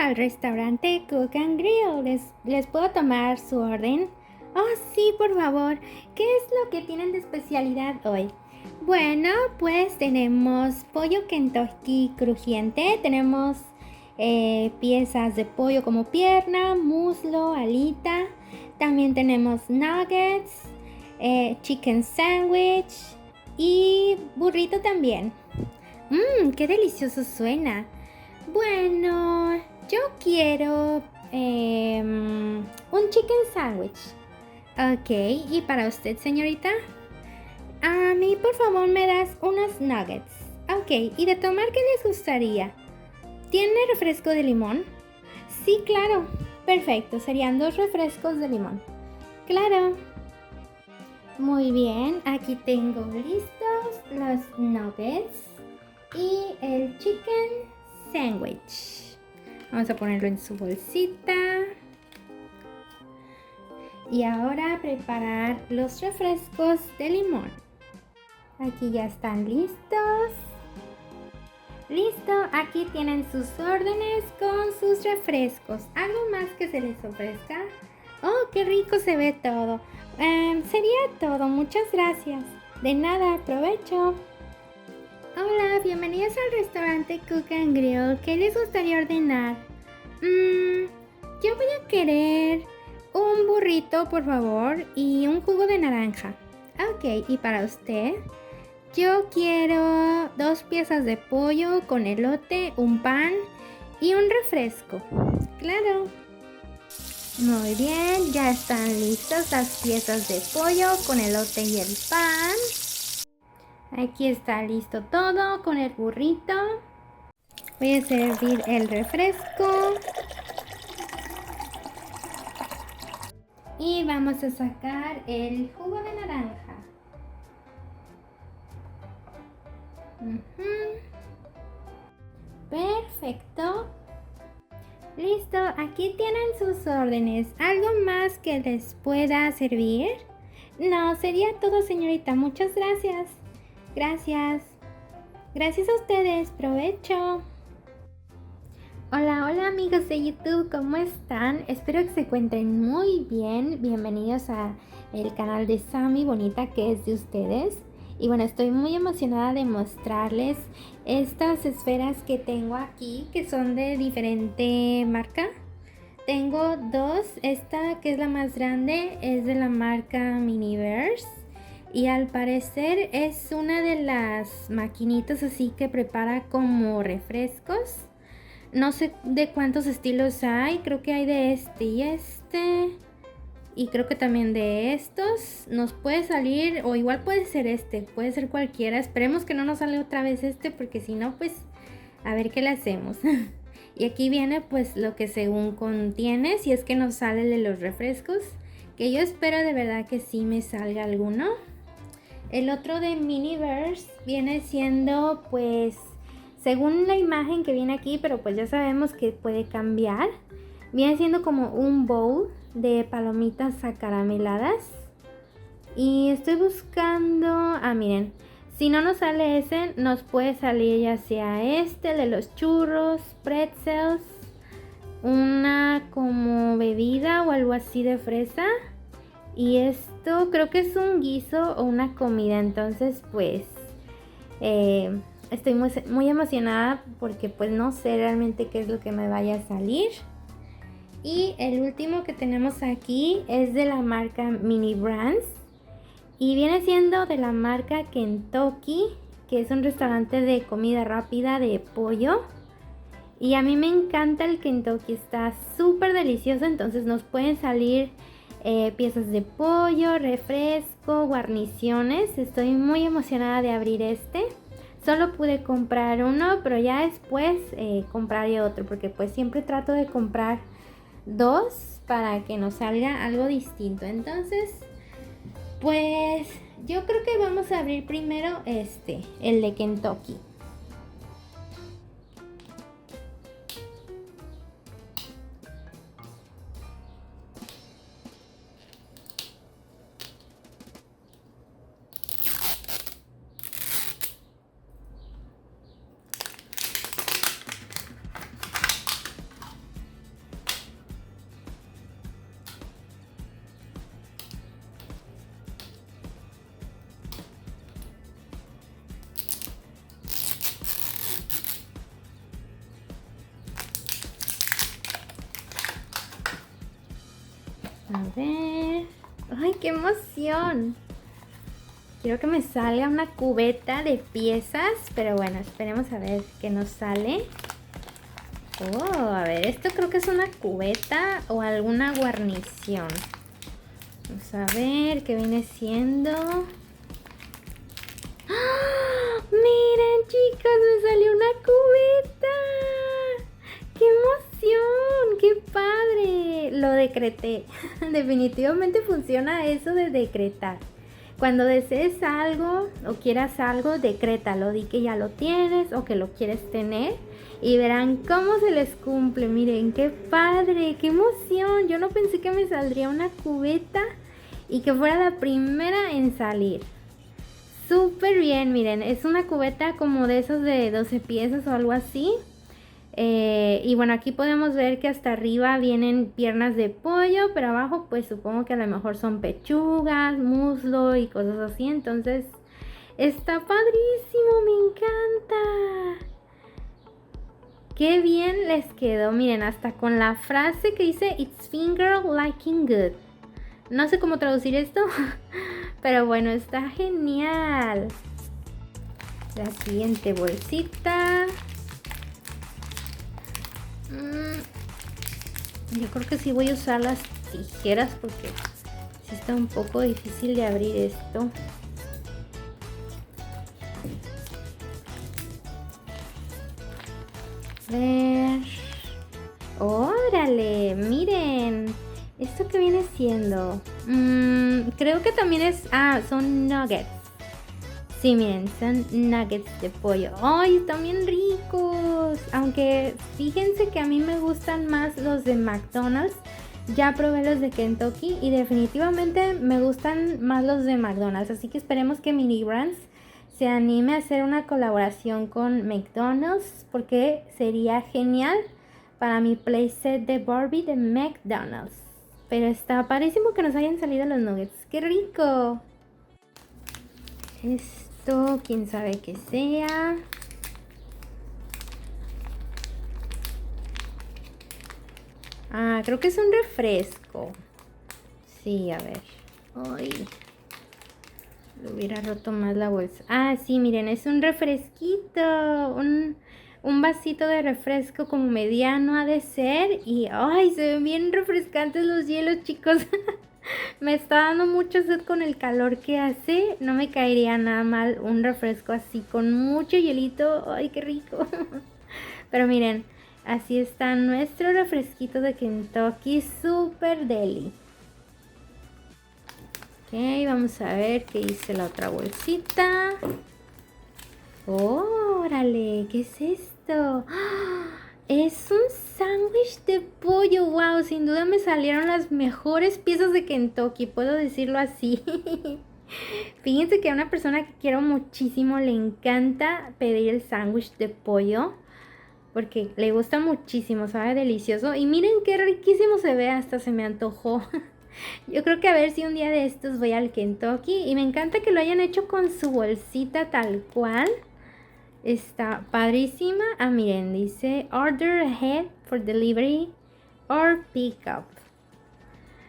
al restaurante Cook and Grill. ¿Les puedo tomar su orden? Oh, sí, por favor. ¿Qué es lo que tienen de especialidad hoy? Bueno, pues tenemos pollo Kentucky crujiente, tenemos piezas de pollo como pierna, muslo, alita. También tenemos nuggets, chicken sandwich y burrito también. ¡Qué delicioso suena! Bueno, yo quiero un chicken sandwich. Ok, ¿y para usted, señorita? A mí, por favor, me das unos nuggets. Ok, ¿y de tomar qué les gustaría? ¿Tiene refresco de limón? Sí, claro. Perfecto, serían 2 refrescos de limón. Claro. Muy bien, aquí tengo listos los nuggets y el chicken sandwich. Vamos a ponerlo en su bolsita. Y ahora preparar los refrescos de limón. Aquí ya están listos. Listo, aquí tienen sus órdenes con sus refrescos. ¿Algo más que se les ofrezca? Oh, qué rico se ve todo. Sería todo, muchas gracias. De nada, provecho. Hola, bienvenidos al restaurante Cook and Grill. ¿Qué les gustaría ordenar? Yo voy a querer un burrito, por favor, y un jugo de naranja. Ok, ¿y para usted? Yo quiero 2 piezas de pollo con elote, un pan y un refresco. Claro. Muy bien, ya están listas las piezas de pollo con elote y el pan. Aquí está listo todo con el burrito. Voy a servir el refresco. Y vamos a sacar el jugo de naranja. Perfecto. Listo, aquí tienen sus órdenes. ¿Algo más que les pueda servir? No, sería todo, señorita. Muchas gracias. Gracias. Gracias a ustedes. Provecho. Hola, hola amigos de YouTube, ¿cómo están? Espero que se encuentren muy bien. Bienvenidos a el canal de Sammy Bonita, que es de ustedes. Y bueno, estoy muy emocionada de mostrarles estas esferas que tengo aquí, que son de diferente marca. Tengo 2, esta que es la más grande es de la marca Miniverse. Y al parecer es una de las maquinitas así que prepara como refrescos. No sé de cuántos estilos hay, creo que hay de este y este. Y creo que también de estos. Nos puede salir, o igual puede ser este, puede ser cualquiera. Esperemos que no nos sale otra vez este, porque si no, pues a ver qué le hacemos. Y aquí viene pues lo que según contiene, si es que nos sale de los refrescos. Que yo espero de verdad que sí me salga alguno. El otro de Miniverse viene siendo pues según la imagen que viene aquí, pero pues ya sabemos que puede cambiar. Viene siendo como un bowl de palomitas acarameladas. Y estoy buscando... miren. Si no nos sale ese, nos puede salir ya sea este de los churros, pretzels, una como bebida o algo así de fresa. Y esto creo que es un guiso o una comida. Entonces pues... estoy muy emocionada porque pues no sé realmente qué es lo que me vaya a salir. Y el último que tenemos aquí es de la marca Mini Brands y viene siendo de la marca Kentucky, que es un restaurante de comida rápida de pollo. Y a mí me encanta el Kentucky, está súper delicioso. Entonces nos pueden salir piezas de pollo, refresco, guarniciones. Estoy muy emocionada de abrir este. Solo pude comprar uno, pero ya después compraré otro, porque pues siempre trato de comprar 2 para que nos salga algo distinto. Entonces, pues yo creo que vamos a abrir primero el de Kentucky. ver. ¡Ay, qué emoción! Quiero que me salga una cubeta de piezas, pero bueno, esperemos a ver qué nos sale. Oh, a ver, esto creo que es una cubeta o alguna guarnición. Vamos a ver qué viene siendo. ¡Ah! Miren, chicos, me salió una cubeta. ¡Qué emoción! ¡Qué padre! Lo decreté. Definitivamente funciona eso de decretar. Cuando desees algo o quieras algo, decrétalo. Di que ya lo tienes o que lo quieres tener. Y verán cómo se les cumple. Miren, qué padre, qué emoción. Yo no pensé que me saldría una cubeta y que fuera la primera en salir. Súper bien, miren, es una cubeta como de esos de 12 piezas o algo así. Y bueno, aquí podemos ver que hasta arriba vienen piernas de pollo, pero abajo pues supongo que a lo mejor son pechugas, muslo y cosas así. Entonces está padrísimo, me encanta. Qué bien les quedó, miren, hasta con la frase que dice It's finger looking good. No sé cómo traducir esto, pero bueno, está genial. La siguiente bolsita. Yo creo que sí voy a usar las tijeras porque sí está un poco difícil de abrir esto. A ver. ¡Órale! Miren. ¿Esto qué viene siendo? Creo que también es... Ah, son nuggets. Sí, miren, son nuggets de pollo. ¡Ay, están bien ricos! Aunque fíjense que a mí me gustan más los de McDonald's. Ya probé los de Kentucky y definitivamente me gustan más los de McDonald's. Así que esperemos que Mini Brands se anime a hacer una colaboración con McDonald's, porque sería genial para mi playset de Barbie de McDonald's. Pero está padrísimo que nos hayan salido los nuggets. ¡Qué rico! Esto, quién sabe qué sea. Ah, creo que es un refresco. Sí, a ver. Ay, le hubiera roto más la bolsa. Ah, sí, miren, es un refresquito. Un vasito de refresco como mediano ha de ser. Y, ay, se ven bien refrescantes los hielos, chicos. Me está dando mucho sed con el calor que hace. No me caería nada mal un refresco así con mucho hielito. Ay, qué rico. Pero miren, así está nuestro refresquito de Kentucky, super deli. Ok, vamos a ver qué dice la otra bolsita. ¡Órale! ¿Qué es esto? ¡Ah! Es un sándwich de pollo. ¡Wow! Sin duda me salieron las mejores piezas de Kentucky, puedo decirlo así. Fíjense que a una persona que quiero muchísimo le encanta pedir el sándwich de pollo, porque le gusta muchísimo, sabe delicioso. Y miren qué riquísimo se ve, hasta se me antojó. Yo creo que a ver si un día de estos voy al Kentucky. Y me encanta que lo hayan hecho con su bolsita tal cual. Está padrísima. Ah, miren, dice order ahead for delivery or pickup.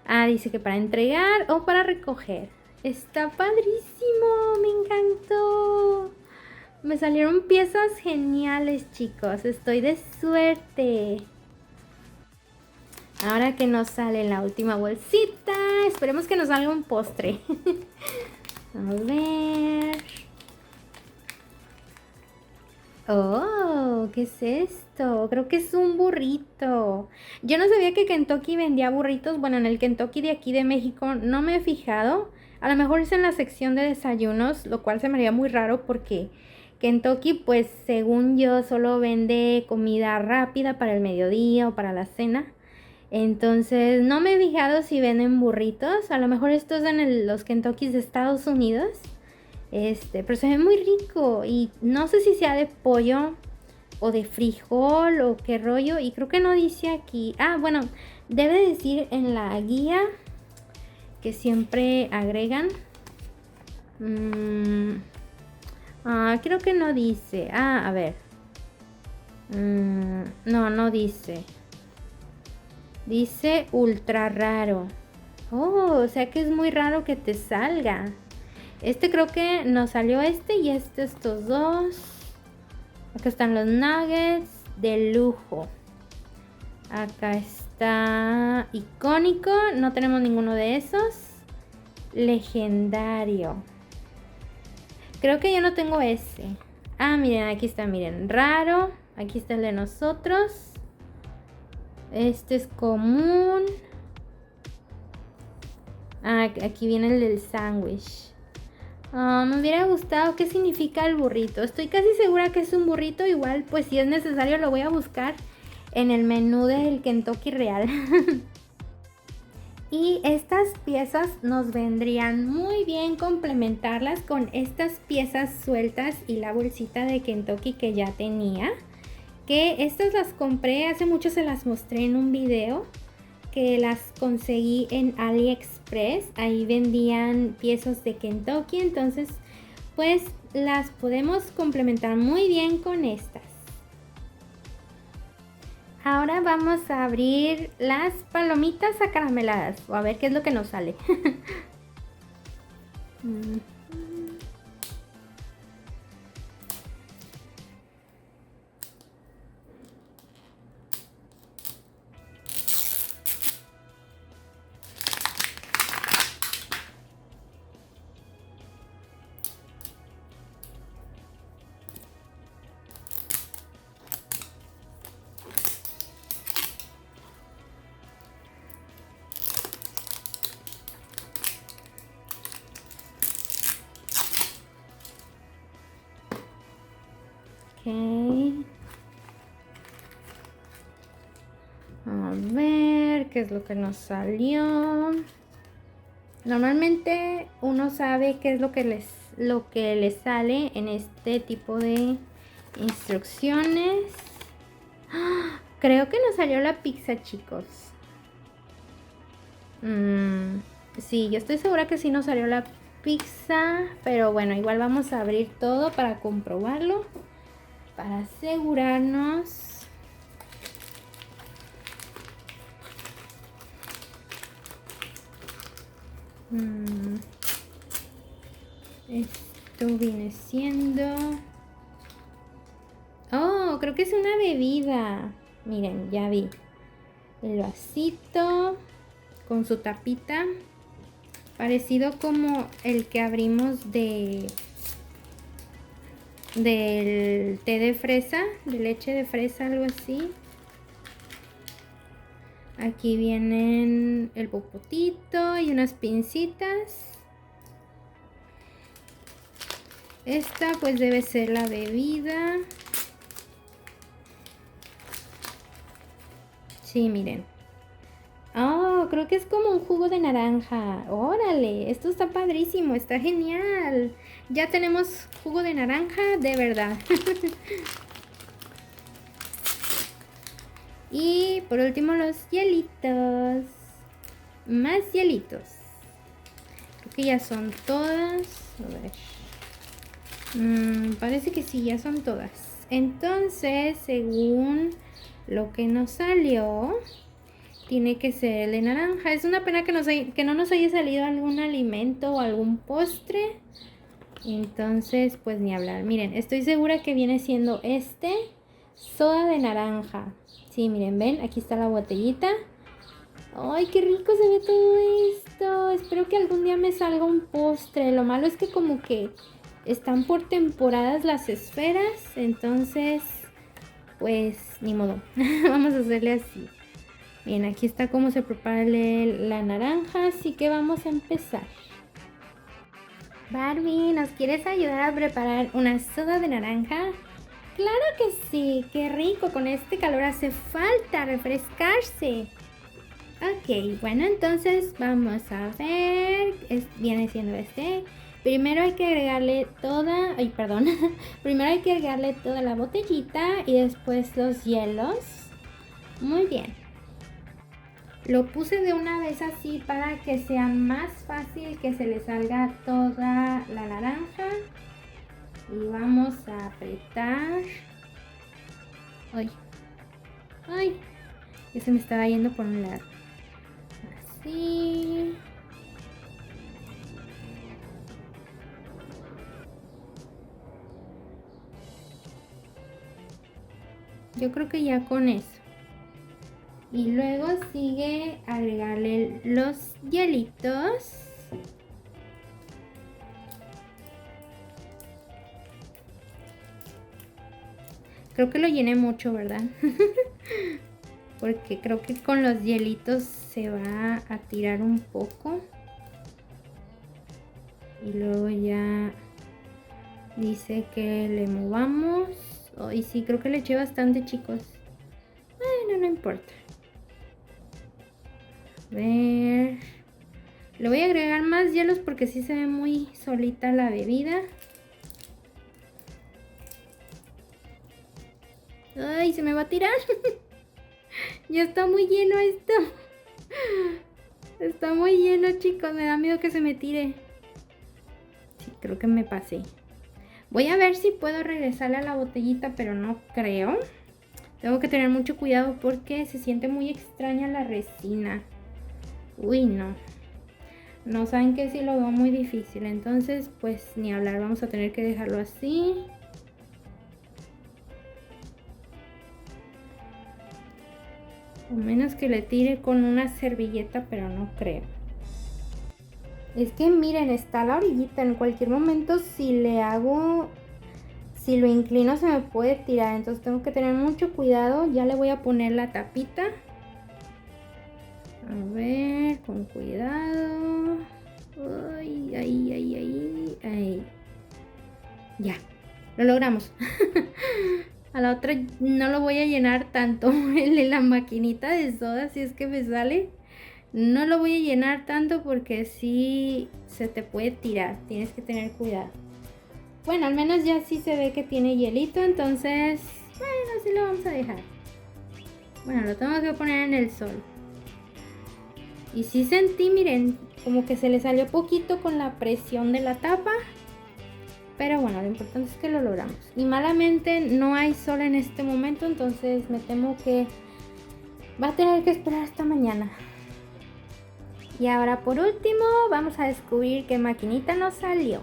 Ah, dice que para entregar o para recoger. Está padrísimo, me encantó. Me salieron piezas geniales, chicos. Estoy de suerte. Ahora que nos sale la última bolsita, esperemos que nos salga un postre. A ver. Oh, ¿qué es esto? Creo que es un burrito. Yo no sabía que Kentucky vendía burritos. Bueno, en el Kentucky de aquí de México no me he fijado. A lo mejor es en la sección de desayunos, lo cual se me haría muy raro porque Kentucky, pues según yo, solo vende comida rápida para el mediodía o para la cena. Entonces no me he fijado si venden burritos. A lo mejor estos en los Kentuckys de Estados Unidos. Pero se ve muy rico. Y no sé si sea de pollo o de frijol o qué rollo. Y creo que no dice aquí. Ah, bueno, debe decir en la guía que siempre agregan. Creo que no dice. A ver. No dice. Dice ultra raro. Oh, o sea que es muy raro que te salga. Creo que nos salió y estos dos. Acá están los nuggets de lujo. Acá está icónico, no tenemos ninguno de esos. Legendario. Creo que yo no tengo ese. Ah, miren, aquí está, miren, raro. Aquí está el de nosotros. Este es común. Ah, aquí viene el del sándwich. Me hubiera gustado qué significa el burrito. Estoy casi segura que es un burrito. Igual, pues si es necesario lo voy a buscar en el menú del Kentucky Real. Y estas piezas nos vendrían muy bien complementarlas con estas piezas sueltas y la bolsita de Kentucky que ya tenía. Que estas las compré hace mucho, se las mostré en un video. Que las conseguí en AliExpress. Ahí vendían piezas de Kentucky. Entonces pues las podemos complementar muy bien con estas. Ahora vamos a abrir las palomitas acarameladas. O a ver qué es lo que nos sale. A ver qué es lo que nos salió. Normalmente uno sabe qué es lo que les sale en este tipo de instrucciones. Creo que nos salió la pizza, chicos. Sí, yo estoy segura que sí nos salió la pizza, pero bueno, igual vamos a abrir todo para comprobarlo, para asegurarnos. Esto viene siendo... Oh, creo que es una bebida. Miren, ya vi. El vasito con su tapita. Parecido como el que abrimos del té de fresa, de leche de fresa, algo así. Aquí vienen el popotito y unas pincitas. Esta pues debe ser la bebida. Sí, miren. Oh, creo que es como un jugo de naranja. Órale, esto está padrísimo, está genial. Ya tenemos jugo de naranja de verdad. Y por último los hielitos. Más hielitos. Creo que ya son todas. A ver. Parece que sí, ya son todas. Entonces, según lo que nos salió, tiene que ser el de naranja. Es una pena que no nos haya salido algún alimento o algún postre. Entonces, pues ni hablar. Miren, estoy segura que viene siendo soda de naranja. Sí, miren, ven, aquí está la botellita. ¡Ay, qué rico se ve todo esto! Espero que algún día me salga un postre. Lo malo es que como que están por temporadas las esferas. Entonces, pues, ni modo. Vamos a hacerle así. Bien, aquí está cómo se prepara la naranja. Así que vamos a empezar. Barbie, ¿nos quieres ayudar a preparar una soda de naranja? ¡Claro que sí! ¡Qué rico! Con este calor hace falta refrescarse. Ok, bueno, entonces vamos a ver. Viene siendo Primero hay que agregarle Primero hay que agregarle toda la botellita y después los hielos. Muy bien. Lo puse de una vez así para que sea más fácil que se le salga toda la naranja. Y vamos a apretar. ¡Ay! ¡Ay! Ya se me estaba yendo por un lado. Así. Yo creo que ya con eso. Y luego sigue agregarle los hielitos. Creo que lo llené mucho, ¿verdad? Porque creo que con los hielitos se va a tirar un poco. Y luego ya dice que le movamos. Oh, y sí, creo que le eché bastante, chicos. Bueno, no importa. A ver. Le voy a agregar más hielos porque sí se ve muy solita la bebida. Ay, se me va a tirar. Ya está muy lleno esto. Está muy lleno, chicos. Me da miedo que se me tire. Sí, creo que me pasé. Voy a ver si puedo regresarle a la botellita, pero no creo. Tengo que tener mucho cuidado porque se siente muy extraña la resina. Uy, no. No, saben que sí lo veo muy difícil. Entonces, pues ni hablar. Vamos a tener que dejarlo así. O menos que le tire con una servilleta, pero no creo. Es que miren, está la orillita. En cualquier momento si le hago, si lo inclino se me puede tirar. Entonces tengo que tener mucho cuidado. Ya le voy a poner la tapita. A ver, con cuidado. Ay, ay, ay, ay, ay. Ya, lo logramos. A la otra no lo voy a llenar tanto en la maquinita de soda, si es que me sale. No lo voy a llenar tanto porque sí se te puede tirar. Tienes que tener cuidado. Bueno, al menos ya sí se ve que tiene hielito, entonces, bueno, sí lo vamos a dejar. Bueno, lo tengo que poner en el sol. Y sí sentí, miren, como que se le salió poquito con la presión de la tapa. Pero bueno, lo importante es que lo logramos. Y malamente no hay sol en este momento, entonces me temo que va a tener que esperar hasta mañana. Y ahora por último vamos a descubrir qué maquinita nos salió.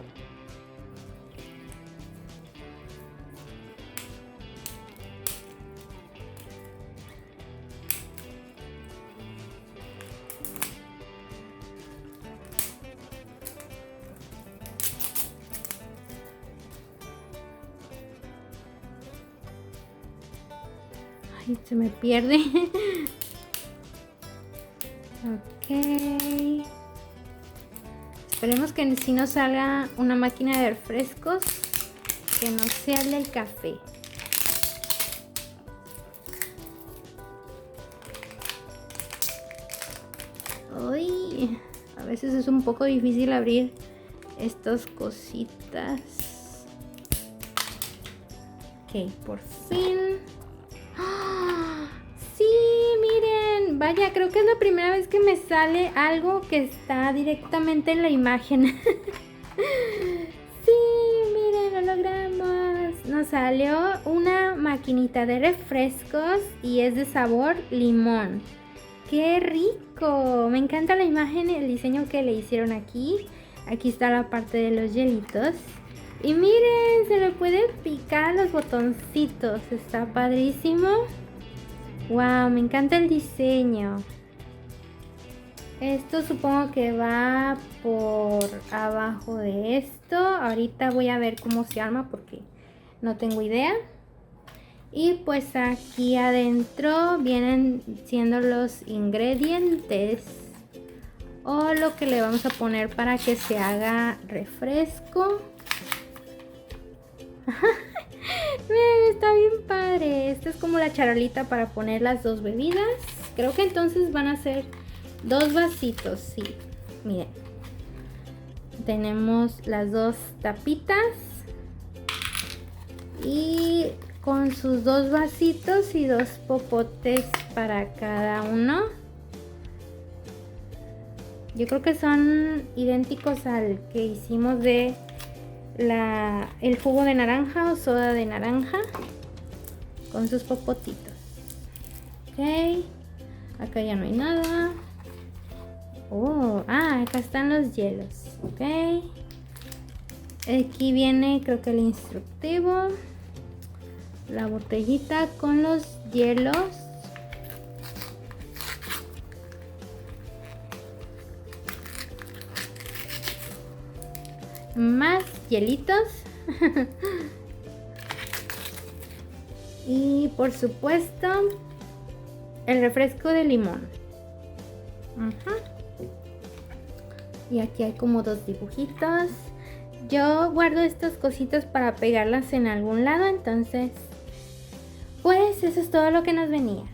Ay, se me pierde. Ok. Esperemos que sí nos salga una máquina de refrescos que no sea el del café. Uy, a veces es un poco difícil abrir estas cositas. Ok, por fin. ¡Ah! Sí, miren, vaya, creo que es la primera vez que me sale algo que está directamente en la imagen. Sí, miren, lo logramos. Nos salió una maquinita de refrescos y es de sabor limón. ¡Qué rico! Me encanta la imagen y el diseño que le hicieron aquí. Aquí está la parte de los hielitos. Y miren, se le puede picar los botoncitos. Está padrísimo. Wow, me encanta el diseño. Esto supongo que va por abajo de esto. Ahorita voy a ver cómo se arma porque no tengo idea. Y pues aquí adentro vienen siendo los ingredientes o lo que le vamos a poner para que se haga refresco. Miren, está bien padre. Esta es como la charolita para poner las dos bebidas. Creo que entonces van a ser 2 vasitos, sí. Miren, tenemos las 2 tapitas y con sus 2 vasitos y 2 popotes para cada uno. Yo creo que son idénticos al que hicimos de el jugo de naranja o soda de naranja con sus popotitos. Ok, acá ya no hay nada. Acá están los hielos. Ok, aquí viene creo que el instructivo. la botellita con los hielos. Más hielitos. Y por supuesto el refresco de limón. Y aquí hay como 2 dibujitos. Yo guardo estas cositas para pegarlas en algún lado, entonces pues eso es todo lo que nos venía.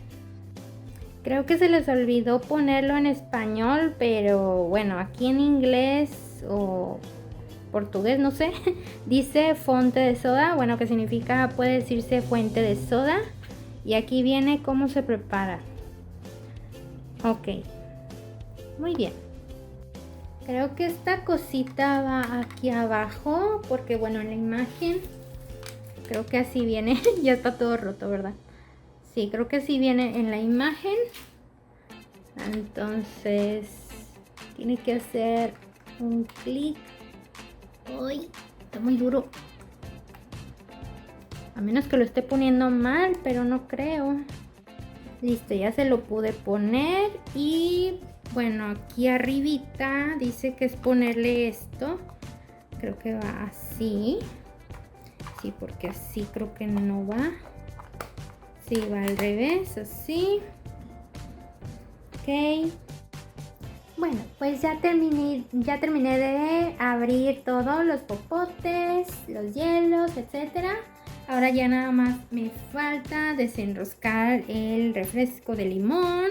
Creo que se les olvidó ponerlo en español, pero bueno, aquí en inglés o portugués, no sé, dice fonte de soda, bueno, que significa, puede decirse fuente de soda. Y aquí viene cómo se prepara. Ok, muy bien. Creo que esta cosita va aquí abajo, porque bueno, en la imagen creo que así viene. Ya está todo roto, ¿verdad? Sí, creo que así viene en la imagen. Entonces tiene que hacer un clic. Uy, está muy duro. A menos que lo esté poniendo mal, pero no creo. Listo, ya se lo pude poner. Y bueno, aquí arribita dice que es ponerle esto. Creo que va así. Sí, porque así creo que no va. Sí, va al revés, así. Ok. Bueno, pues ya terminé de abrir todos los popotes, los hielos, etcétera. Ahora ya nada más me falta desenroscar el refresco de limón.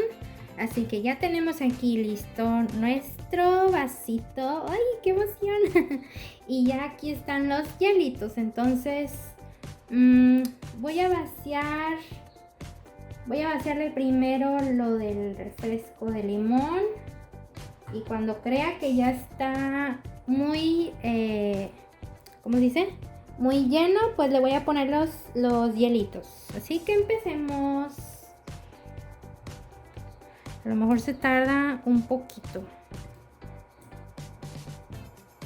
Así que ya tenemos aquí listo nuestro vasito. ¡Ay, qué emoción! Y ya aquí están los hielitos. Entonces voy a vaciarle primero lo del refresco de limón. Y cuando crea que ya está muy, ¿cómo se dice? Muy lleno, pues le voy a poner los hielitos. Así que empecemos. A lo mejor se tarda un poquito,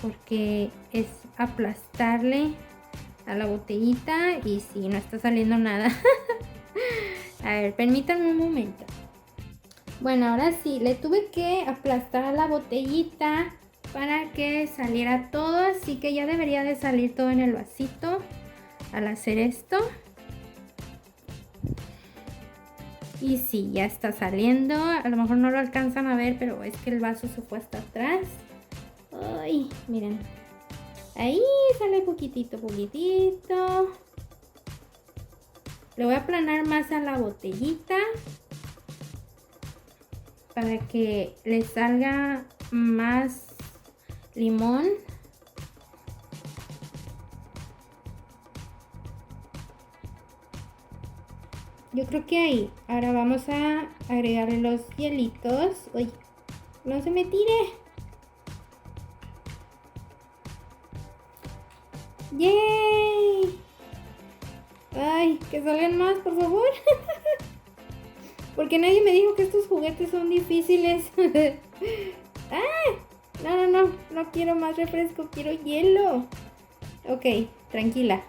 porque es aplastarle a la botellita y si no está saliendo nada. A ver, permítanme un momento. Bueno, ahora sí, le tuve que aplastar a la botellita para que saliera todo, así que ya debería de salir todo en el vasito al hacer esto. Y sí, ya está saliendo. A lo mejor no lo alcanzan a ver, pero es que el vaso se fue hasta atrás. Ay, miren. Ahí sale poquitito. Le voy a aplanar más a la botellita para que le salga más limón. Yo creo que ahí. Ahora vamos a agregarle los hielitos. Uy, no se me tire. ¡Yay! Ay, que salgan más, por favor. Porque nadie me dijo que estos juguetes son difíciles. ¡Ah! No quiero más refresco, quiero hielo. Ok, tranquila.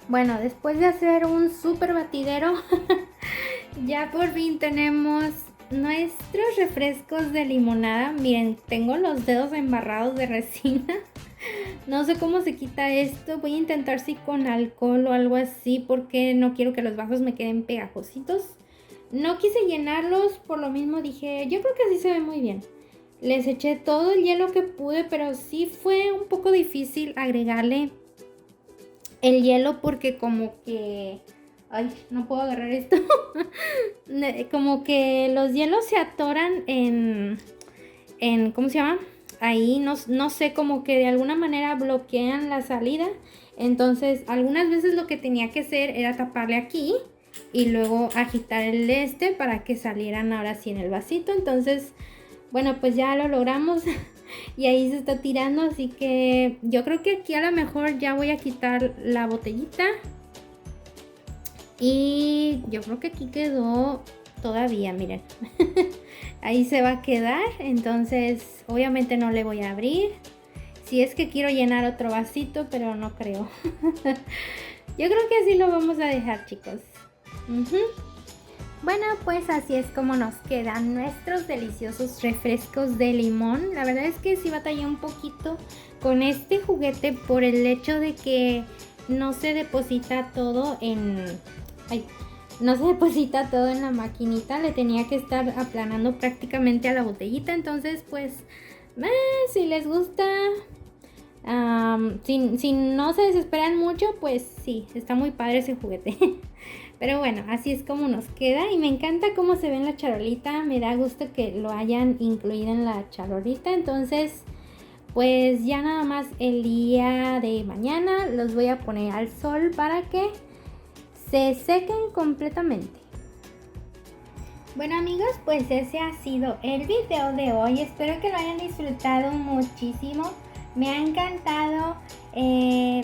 Bueno, después de hacer un súper batidero, ya por fin tenemos nuestros refrescos de limonada. Miren, tengo los dedos embarrados de resina. No sé cómo se quita esto. Voy a intentar si con alcohol o algo así, porque no quiero que los vasos me queden pegajositos. No quise llenarlos, por lo mismo dije, yo creo que así se ve muy bien. Les eché todo el hielo que pude, pero sí fue un poco difícil agregarle el hielo porque como que... Ay, no puedo agarrar esto. Como que los hielos se atoran en ¿cómo se llama? Ahí no sé, como que de alguna manera bloquean la salida. Entonces algunas veces lo que tenía que hacer era taparle aquí y luego agitar el para que salieran ahora sí en el vasito. Entonces, bueno, pues ya lo logramos. Y ahí se está tirando, así que yo creo que aquí a lo mejor ya voy a quitar la botellita. Y yo creo que aquí quedó todavía, miren. Ahí se va a quedar, entonces obviamente no le voy a abrir. Si es que quiero llenar otro vasito, pero no creo. Yo creo que así lo vamos a dejar, chicos. Bueno, pues así es como nos quedan nuestros deliciosos refrescos de limón. La verdad es que sí batallé un poquito con este juguete por el hecho de que no se deposita todo en... no se deposita todo en la maquinita. Le tenía que estar aplanando prácticamente a la botellita. Entonces, pues, si les gusta... si no se desesperan mucho, pues sí, está muy padre ese juguete. Pero bueno, así es como nos queda y me encanta cómo se ve en la charolita. Me da gusto que lo hayan incluido en la charolita. Entonces, pues ya nada más el día de mañana los voy a poner al sol para que se sequen completamente. Bueno amigos, pues ese ha sido el video de hoy. Espero que lo hayan disfrutado muchísimo. Me ha encantado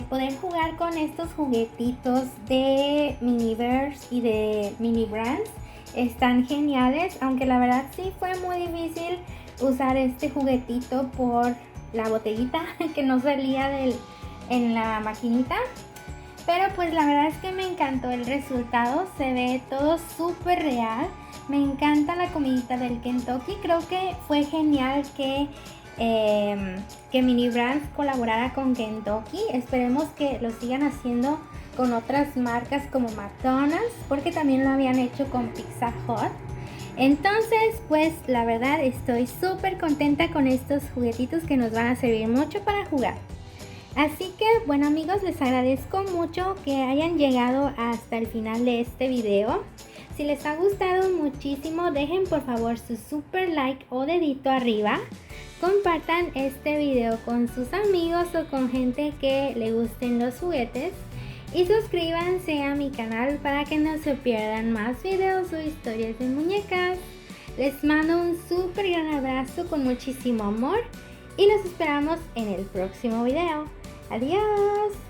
poder jugar con estos juguetitos de Miniverse y de Mini Brands. Están geniales, aunque la verdad sí fue muy difícil usar este juguetito por la botellita que no salía en la maquinita. Pero pues la verdad es que me encantó el resultado, se ve todo súper real. Me encanta la comidita del Kentucky, creo que fue genial que Mini Brands colaborara con Kentucky. Esperemos que lo sigan haciendo con otras marcas como McDonald's, porque también lo habían hecho con Pizza Hut. Entonces, pues la verdad estoy súper contenta con estos juguetitos que nos van a servir mucho para jugar. Así que, bueno amigos, les agradezco mucho que hayan llegado hasta el final de este video. Si les ha gustado muchísimo, dejen por favor su super like o dedito arriba. Compartan este video con sus amigos o con gente que le gusten los juguetes. Y suscríbanse a mi canal para que no se pierdan más videos o historias de muñecas. Les mando un súper gran abrazo con muchísimo amor y los esperamos en el próximo video. Adiós.